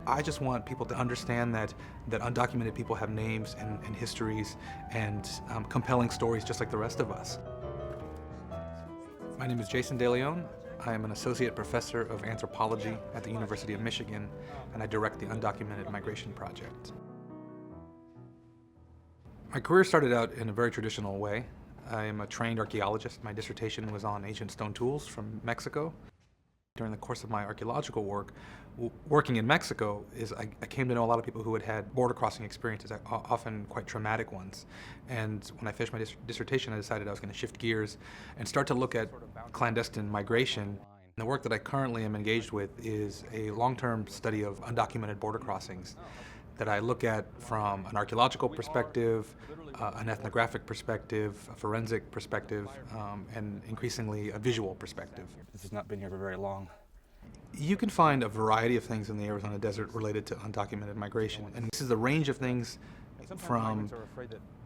I just want people to understand that undocumented people have names and histories and compelling stories just like the rest of us. My name is Jason De León. I am an associate professor of anthropology at the University of Michigan, and I direct the Undocumented Migration Project. My career started out in a very traditional way. I am a trained archaeologist. My dissertation was on ancient stone tools from Mexico. During the course of my archaeological work, working in Mexico, I came to know a lot of people who had had border crossing experiences, often quite traumatic ones. And when I finished my dissertation, I decided I was going to shift gears and start to look at clandestine migration. The work that I currently am engaged with is a long-term study of undocumented border crossings that I look at from an archaeological perspective, an ethnographic perspective, a forensic perspective, and increasingly a visual perspective. This has not been here for very long. You can find a variety of things in the Arizona desert related to undocumented migration, and this is a range of things from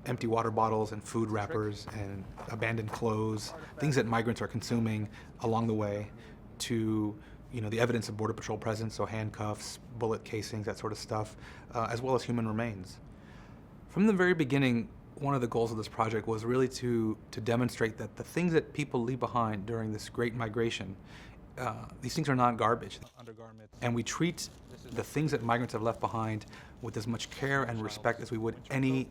empty water bottles and food wrappers and abandoned clothes, things that migrants are consuming along the way, to the evidence of Border Patrol presence, so handcuffs, bullet casings, that sort of stuff, as well as human remains. From the very beginning, one of the goals of this project was really to demonstrate that the things that people leave behind during this great migration, these things are not garbage. And we treat the things that migrants have left behind with as much care and respect as we would any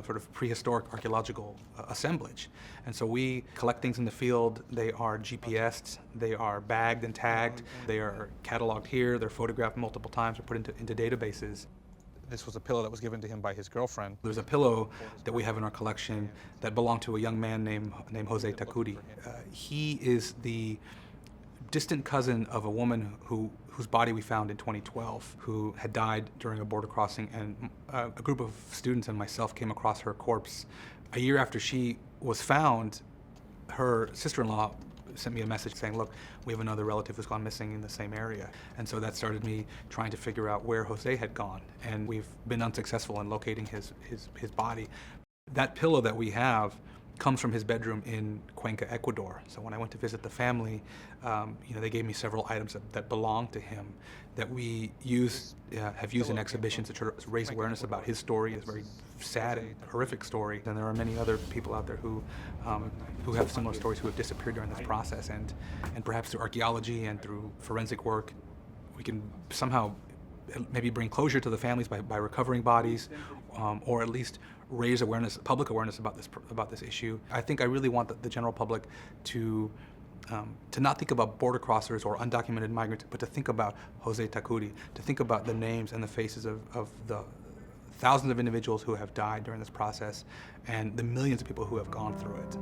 sort of prehistoric archaeological assemblage. And so we collect things in the field. They are GPSed, they are bagged and tagged, they are cataloged here, they're photographed multiple times, or put into databases. This was a pillow that was given to him by his girlfriend. There's a pillow that we have in our collection that belonged to a young man named Jose Takudi. He is the distant cousin of a woman whose body we found in 2012, who had died during a border crossing, and a group of students and myself came across her corpse. A year after she was found, her sister-in-law sent me a message saying, look, we have another relative who's gone missing in the same area. And so that started me trying to figure out where Jose had gone, and we've been unsuccessful in locating his body. That pillow that we have comes from his bedroom in Cuenca, Ecuador. So when I went to visit the family, they gave me several items that belong to him that we have used in exhibitions to raise awareness about his story. It's a very sad and horrific story. And there are many other people out there who have similar stories, who have disappeared during this process. And perhaps through archaeology and through forensic work, we can somehow maybe bring closure to the families by recovering bodies, or at least raise awareness, public awareness about this issue. I think I really want the general public to not think about border crossers or undocumented migrants, but to think about Jose Takudi, to think about the names and the faces of the thousands of individuals who have died during this process and the millions of people who have gone through it.